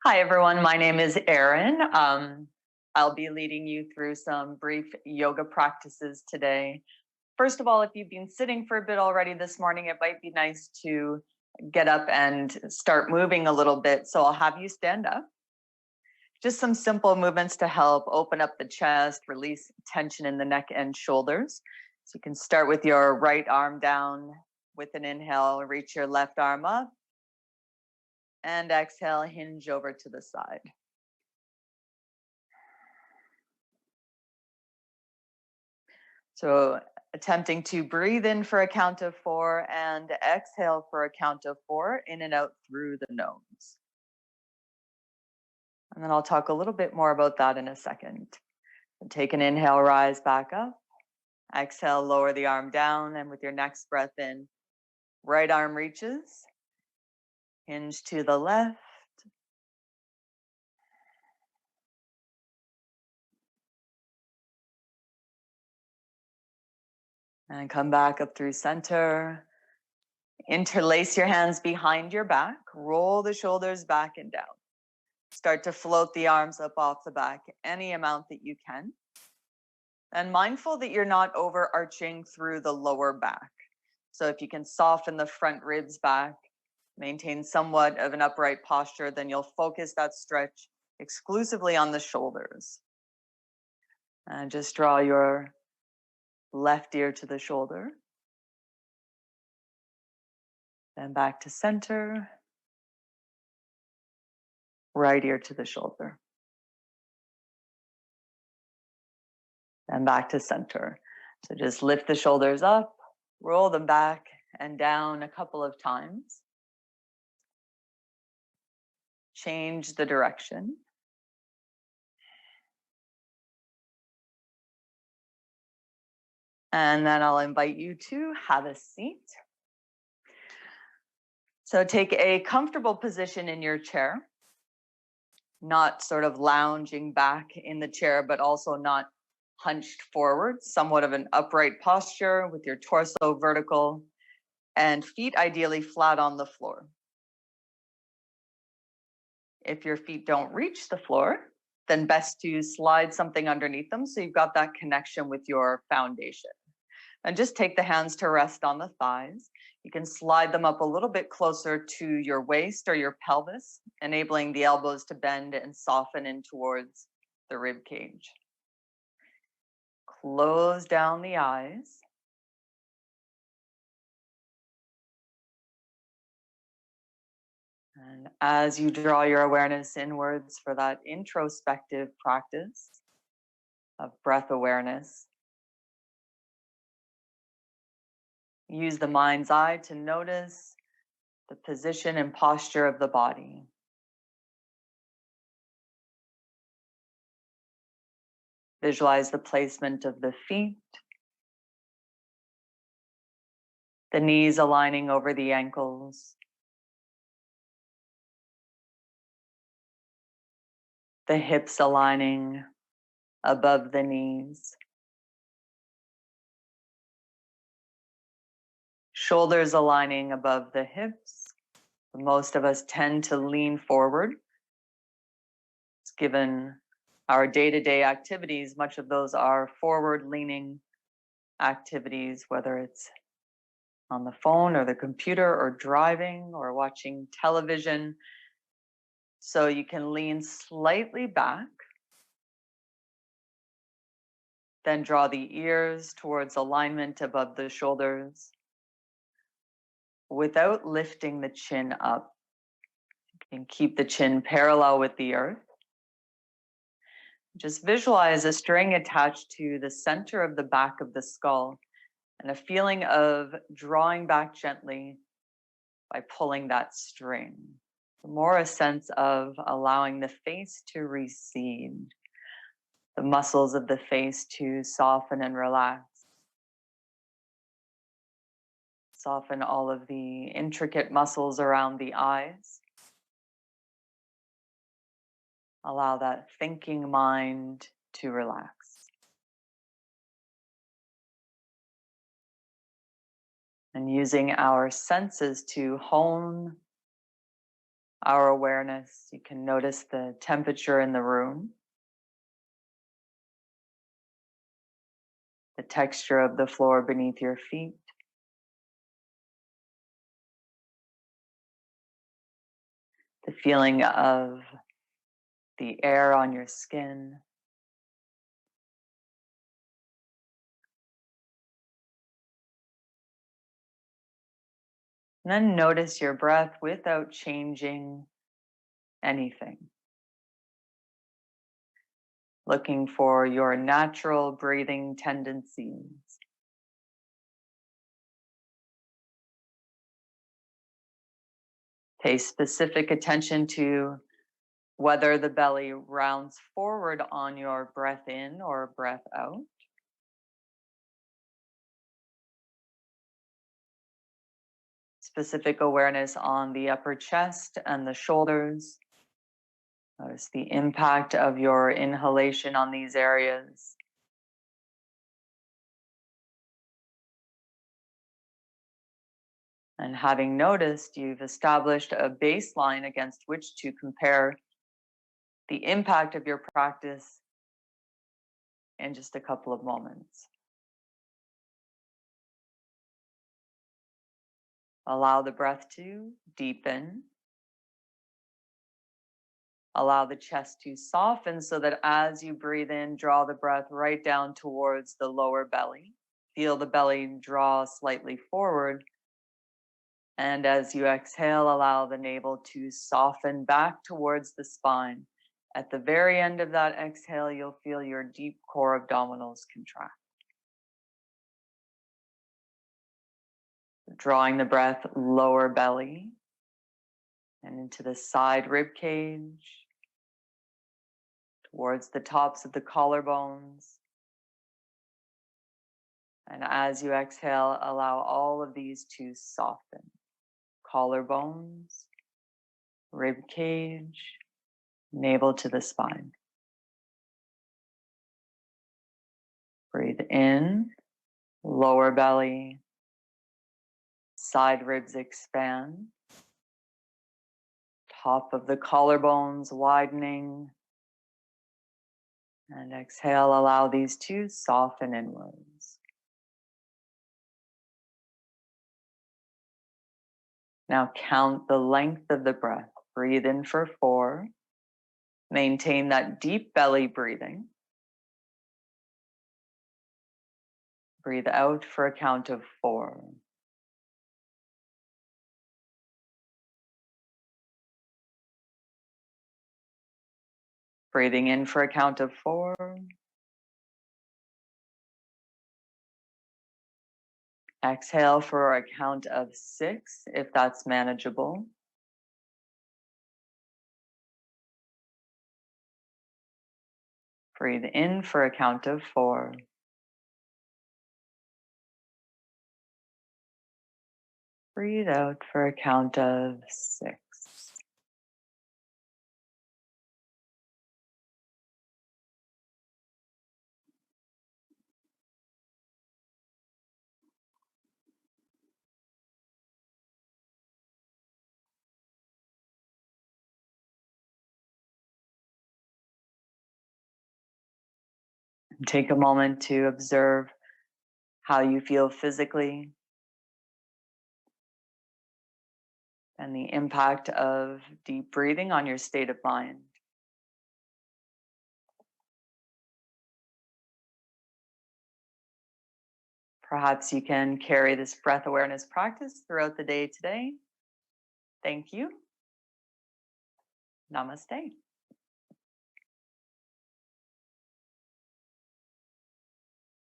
Hi, everyone. My name is Eryn. I'll be leading you through some brief yoga practices today. First of all, if you've been sitting for a bit already this morning, it might be nice to get up and start moving a little bit. So I'll have you stand up. Just some simple movements to help open up the chest, release tension in the neck and shoulders. So you can start with your right arm down with an inhale, reach your left arm up, and exhale, hinge over to the side. So attempting to breathe in for a count of 4 and exhale for a count of 4, in and out through the nose. And then I'll talk a little bit more about that in a second. And take an inhale, rise back up. Exhale, lower the arm down, and with your next breath in, right arm reaches, hinge to the left. And come back up through center. Interlace your hands behind your back. Roll the shoulders back and down. Start to float the arms up off the back, any amount that you can. And mindful that you're not overarching through the lower back. So if you can soften the front ribs back, maintain somewhat of an upright posture, then you'll focus that stretch exclusively on the shoulders. And just draw your left ear to the shoulder. Then back to center. Right ear to the shoulder. And back to center. So just lift the shoulders up, roll them back and down a couple of times. Change the direction. And then I'll invite you to have a seat. So take a comfortable position in your chair, not sort of lounging back in the chair, but also not hunched forward, somewhat of an upright posture with your torso vertical and feet ideally flat on the floor. If your feet don't reach the floor, then best to slide something underneath them so you've got that connection with your foundation. And just take the hands to rest on the thighs. You can slide them up a little bit closer to your waist or your pelvis, enabling the elbows to bend and soften in towards the rib cage. Close down the eyes. And as you draw your awareness inwards for that introspective practice of breath awareness, use the mind's eye to notice the position and posture of the body. Visualize the placement of the feet, the knees aligning over the ankles, the hips aligning above the knees, shoulders aligning above the hips. Most of us tend to lean forward. Given our day-to-day activities, much of those are forward-leaning activities, whether it's on the phone or the computer or driving or watching television. So you can lean slightly back, then draw the ears towards alignment above the shoulders without lifting the chin up. You can keep the chin parallel with the earth. Just visualize a string attached to the center of the back of the skull and a feeling of drawing back gently by pulling that string. More a sense of allowing the face to recede, the muscles of the face to soften and relax. Soften all of the intricate muscles around the eyes. Allow that thinking mind to relax. And using our senses to hone our awareness. You can notice the temperature in the room, the texture of the floor beneath your feet, the feeling of the air on your skin. And then notice your breath without changing anything. Looking for your natural breathing tendencies. Pay specific attention to whether the belly rounds forward on your breath in or breath out. Specific awareness on the upper chest and the shoulders. Notice the impact of your inhalation on these areas. And having noticed, you've established a baseline against which to compare the impact of your practice in just a couple of moments. Allow the breath to deepen. Allow the chest to soften so that as you breathe in, draw the breath right down towards the lower belly. Feel the belly draw slightly forward. And as you exhale, allow the navel to soften back towards the spine. At the very end of that exhale, you'll feel your deep core abdominals contract. Drawing the breath lower belly and into the side rib cage, towards the tops of the collarbones. And as you exhale, allow all of these to soften. Collarbones, rib cage, navel to the spine. Breathe in, lower belly, side ribs expand, top of the collarbones widening. And exhale, allow these to soften inwards. Now count the length of the breath. Breathe in for 4. Maintain that deep belly breathing. Breathe out for a count of 4. Breathing in for a count of 4. Exhale for a count of 6, if that's manageable. Breathe in for a count of 4. Breathe out for a count of 6. Take a moment to observe how you feel physically and the impact of deep breathing on your state of mind. Perhaps you can carry this breath awareness practice throughout the day today. Thank you. Namaste.